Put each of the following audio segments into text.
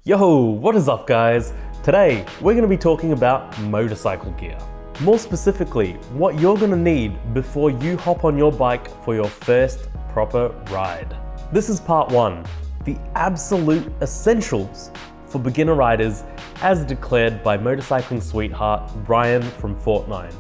Yo, what is up guys? Today, we're going to be talking about motorcycle gear. More specifically, what you're going to need before you hop on your bike for your first proper ride. This is part one, the absolute essentials for beginner riders as declared by motorcycling sweetheart Ryan from Fort9.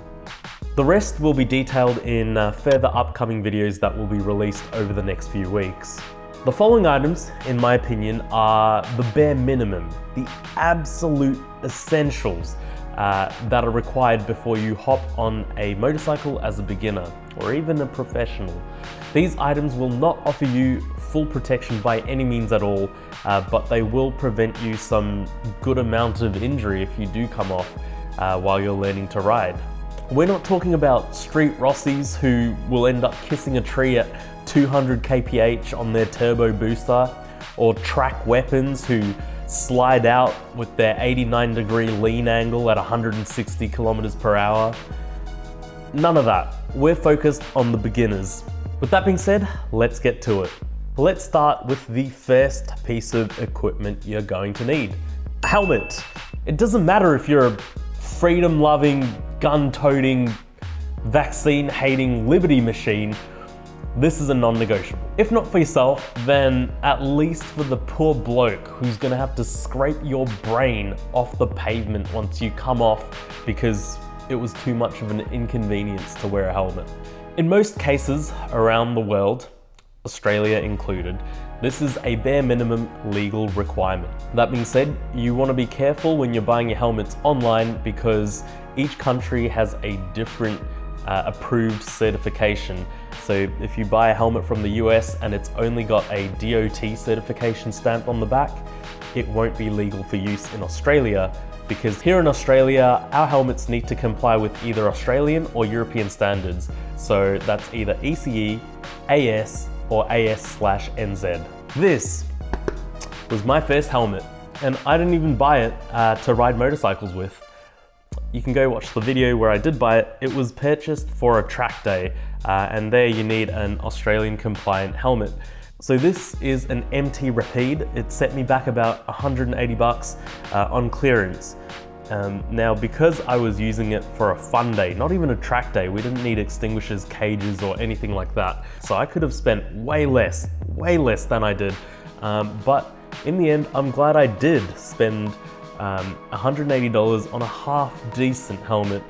The rest will be detailed in further upcoming videos that will be released over the next few weeks. The following items, in my opinion, are the bare minimum, the absolute essentials that are required before you hop on a motorcycle as a beginner or even a professional. These items will not offer you full protection by any means at all, but they will prevent you some good amount of injury if you do come off while you're learning to ride. We're not talking about street Rossies who will end up kissing a tree at 200 kph on their turbo booster, or track weapons who slide out with their 89-degree lean angle at 160 kilometers per hour. None of that. We're focused on the beginners. With that being said, let's get to it. Let's start with the first piece of equipment you're going to need. A helmet. It doesn't matter if you're a freedom-loving, gun-toting, vaccine-hating liberty machine. This is a non-negotiable. If not for yourself, then at least for the poor bloke who's gonna have to scrape your brain off the pavement once you come off because it was too much of an inconvenience to wear a helmet. In most cases around the world, Australia included, this is a bare minimum legal requirement. That being said, you want to be careful when you're buying your helmets online because each country has a different approved certification. So if you buy a helmet from the US and it's only got a DOT certification stamp on the back, it won't be legal for use in Australia, because here in Australia, our helmets need to comply with either Australian or European standards. So that's either ECE, AS, or AS/NZ. This was my first helmet, and I didn't even buy it to ride motorcycles with. You can go watch the video where I did buy it. It was purchased for a track day, and there you need an Australian compliant helmet. So this is an MT Rapide. It set me back about 180 bucks on clearance. Now, because I was using it for a fun day, not even a track day, we didn't need extinguishers, cages, or anything like that. So I could have spent way less than I did. But in the end, I'm glad I did spend $180 on a half decent helmet,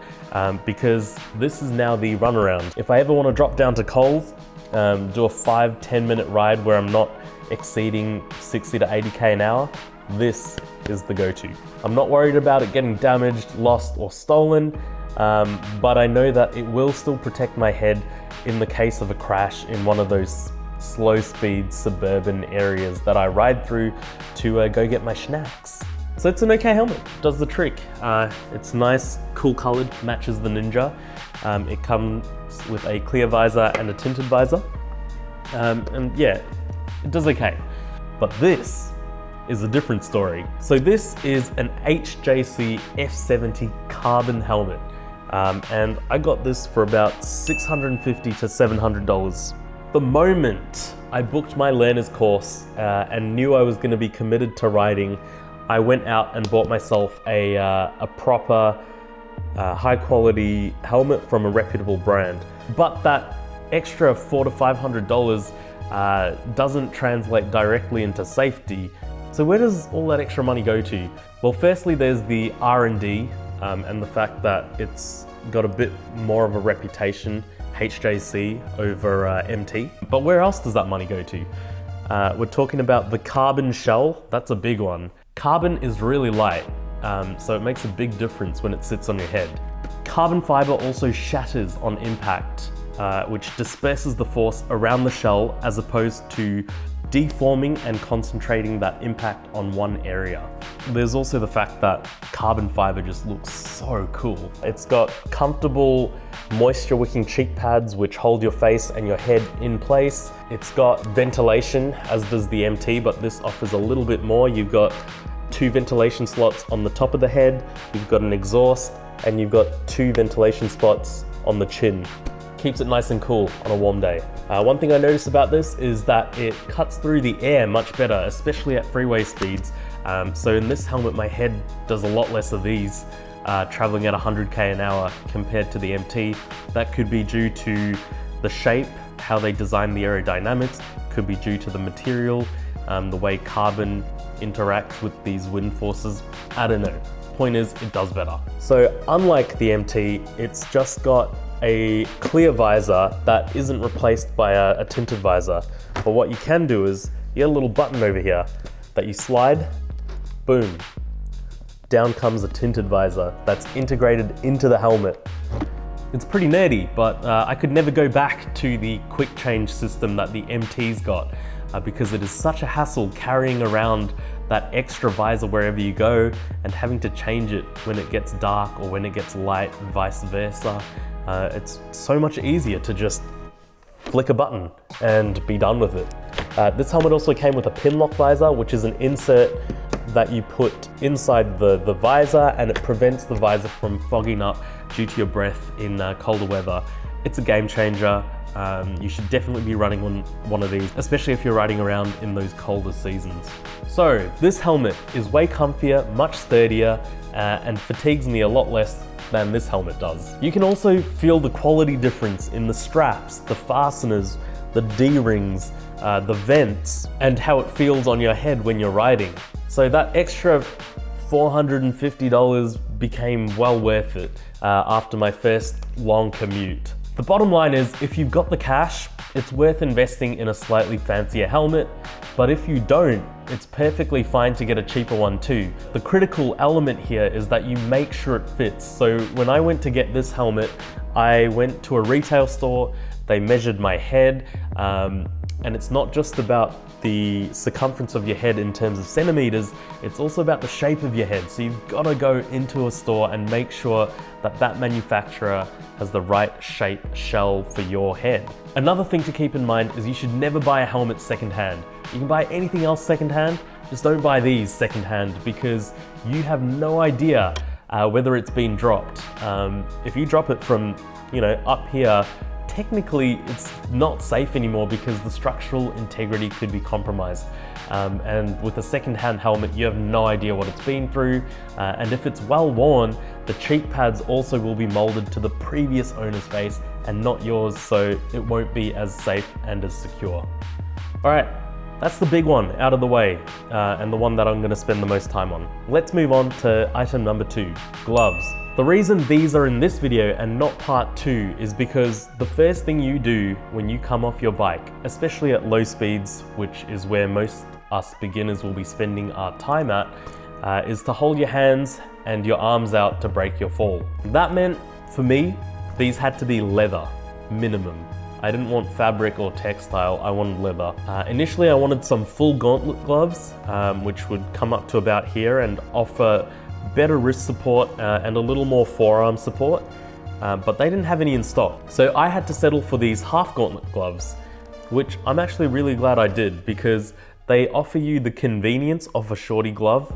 because this is now the runaround. If I ever want to drop down to Coles, do a 5-10 minute ride where I'm not exceeding 60 to 80k an hour, this is the go-to. I'm not worried about it getting damaged, lost, or stolen, but I know that it will still protect my head in the case of a crash in one of those slow speed suburban areas that I ride through to go get my snacks. So it's an okay helmet, does the trick. It's nice, cool colored, matches the Ninja. It comes with a clear visor and a tinted visor. And yeah, it does okay. But this is a different story. So this is an HJC F70 carbon helmet. And I got this for about $650 to $700. The moment I booked my learner's course and knew I was gonna be committed to riding, I went out and bought myself a proper high quality helmet from a reputable brand. But that extra $400 to $500 doesn't translate directly into safety. So where does all that extra money go to? Well, firstly, there's the R&D and the fact that it's got a bit more of a reputation, HJC over MT. But where else does that money go to? We're talking about the carbon shell. That's a big one. Carbon is really light, so it makes a big difference when it sits on your head. Carbon fiber also shatters on impact, which disperses the force around the shell as opposed to deforming and concentrating that impact on one area. There's also the fact that carbon fiber just looks so cool. It's got comfortable moisture wicking cheek pads which hold your face and your head in place. It's got ventilation, as does the MT, but this offers a little bit more. You've got 2 ventilation slots on the top of the head, you've got an exhaust, and you've got 2 ventilation spots on the chin. Keeps it nice and cool on a warm day. One thing I noticed about this is that it cuts through the air much better, especially at freeway speeds. So in this helmet, my head does a lot less of these, traveling at 100k an hour compared to the MT. That could be due to the shape, how they design the aerodynamics, could be due to the material, the way carbon interacts with these wind forces. I don't know. Point is, it does better. So unlike the MT, it's just got a clear visor that isn't replaced by a tinted visor. But what you can do is, you get a little button over here that you slide, boom, down comes a tinted visor that's integrated into the helmet. It's pretty nerdy, but I could never go back to the quick change system that the MT's got because it is such a hassle carrying around that extra visor wherever you go and having to change it when it gets dark or when it gets light and vice versa. It's so much easier to just flick a button and be done with it. This helmet also came with a pin lock visor, which is an insert that you put inside the visor, and it prevents the visor from fogging up due to your breath in colder weather. It's a game changer. You should definitely be running one of these, especially if you're riding around in those colder seasons. So this helmet is way comfier, much sturdier, and fatigues me a lot less than this helmet does. You can also feel the quality difference in the straps, the fasteners, the D-rings, the vents, and how it feels on your head when you're riding. So that extra $450 became well worth it after my first long commute. The bottom line is, if you've got the cash, it's worth investing in a slightly fancier helmet, but if you don't, it's perfectly fine to get a cheaper one too. The critical element here is that you make sure it fits. So when I went to get this helmet, I went to a retail store, they measured my head, and it's not just about the circumference of your head in terms of centimeters, it's also about the shape of your head. So you've got to go into a store and make sure that that manufacturer has the right shape shell for your head. Another thing to keep in mind is you should never buy a helmet secondhand. You can buy anything else secondhand, just don't buy these secondhand because you have no idea whether it's been dropped. If you drop it from, up here, technically it's not safe anymore because the structural integrity could be compromised. And with a second-hand helmet, you have no idea what it's been through. And if it's well worn, the cheek pads also will be molded to the previous owner's face and not yours, so it won't be as safe and as secure. All right, that's the big one out of the way, and the one that I'm gonna spend the most time on. Let's move on to item number 2, gloves. The reason these are in this video and not part 2 is because the first thing you do when you come off your bike, especially at low speeds, which is where most us beginners will be spending our time at, is to hold your hands and your arms out to break your fall. That meant, for me, these had to be leather, minimum. I didn't want fabric or textile, I wanted leather. Initially I wanted some full gauntlet gloves, which would come up to about here and offer better wrist support and a little more forearm support, but they didn't have any in stock. So I had to settle for these half gauntlet gloves, which I'm actually really glad I did because they offer you the convenience of a shorty glove.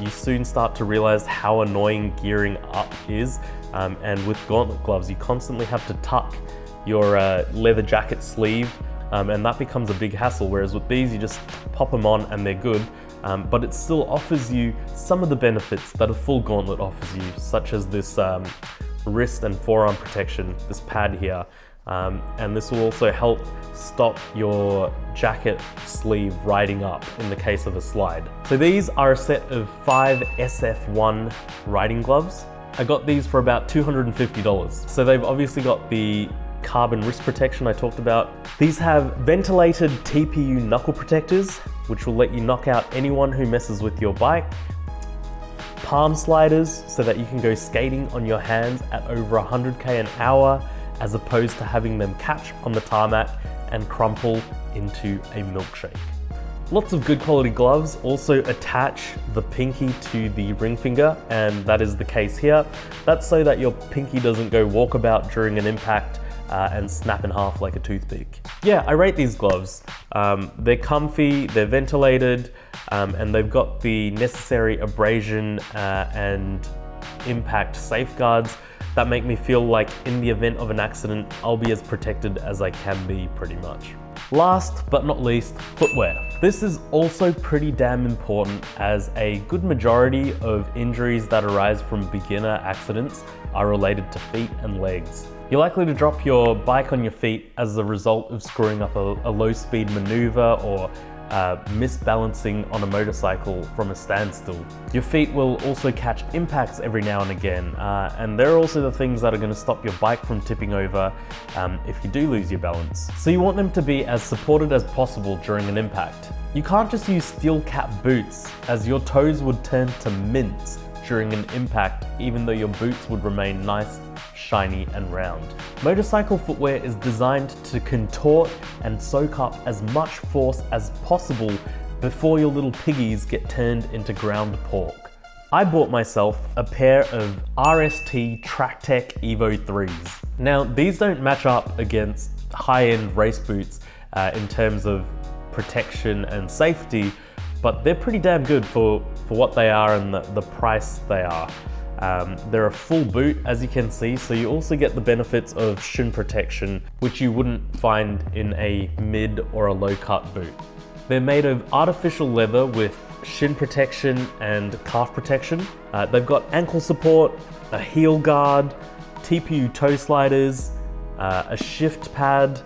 You soon start to realize how annoying gearing up is, and with gauntlet gloves you constantly have to tuck your leather jacket sleeve, and that becomes a big hassle, whereas with these you just pop them on and they're good. But it still offers you some of the benefits that a full gauntlet offers you, such as this wrist and forearm protection, this pad here. And this will also help stop your jacket sleeve riding up in the case of a slide. So these are a set of 5 SF1 riding gloves. I got these for about $250. So they've obviously got the carbon wrist protection I talked about. These have ventilated TPU knuckle protectors, which will let you knock out anyone who messes with your bike. Palm sliders, so that you can go skating on your hands at over 100k an hour, as opposed to having them catch on the tarmac and crumple into a milkshake. Lots of good quality gloves also attach the pinky to the ring finger, and that is the case here. That's so that your pinky doesn't go walkabout during an impact and snap in half like a toothpick. Yeah, I rate these gloves. They're comfy, they're ventilated, and they've got the necessary abrasion and impact safeguards that make me feel like in the event of an accident, I'll be as protected as I can be, pretty much. Last but not least, footwear. This is also pretty damn important, as a good majority of injuries that arise from beginner accidents are related to feet and legs. You're likely to drop your bike on your feet as a result of screwing up a low speed maneuver or misbalancing on a motorcycle from a standstill. Your feet will also catch impacts every now and again, and they're also the things that are going to stop your bike from tipping over if you do lose your balance. So you want them to be as supported as possible during an impact. You can't just use steel cap boots, as your toes would turn to mince during an impact, even though your boots would remain nice, shiny and round. Motorcycle footwear is designed to contort and soak up as much force as possible before your little piggies get turned into ground pork. I bought myself a pair of RST Tractech Evo 3s. Now, these don't match up against high-end race boots in terms of protection and safety, but they're pretty damn good for what they are and the price they are. They're a full boot, as you can see, so you also get the benefits of shin protection, which you wouldn't find in a mid or a low cut boot. They're made of artificial leather with shin protection and calf protection. They've got ankle support, a heel guard, TPU toe sliders, a shift pad,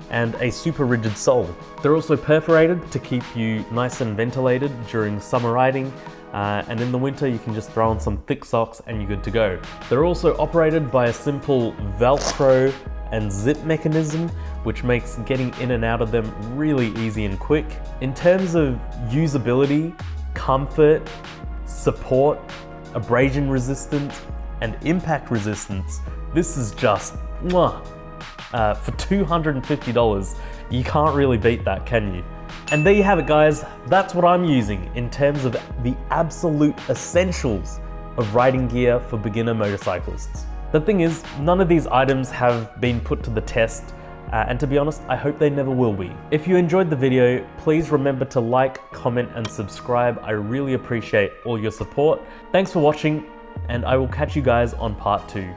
and a super rigid sole. They're also perforated to keep you nice and ventilated during summer riding, and in the winter you can just throw on some thick socks and you're good to go. They're also operated by a simple Velcro and zip mechanism, which makes getting in and out of them really easy and quick. In terms of usability, comfort, support, abrasion resistance, and impact resistance, this is just mwah. For $250, you can't really beat that, can you? And there you have it, guys. That's what I'm using in terms of the absolute essentials of riding gear for beginner motorcyclists. The thing is, none of these items have been put to the test, and to be honest, I hope they never will be. If you enjoyed the video, please remember to like, comment, and subscribe. I really appreciate all your support. Thanks for watching, and I will catch you guys on part 2.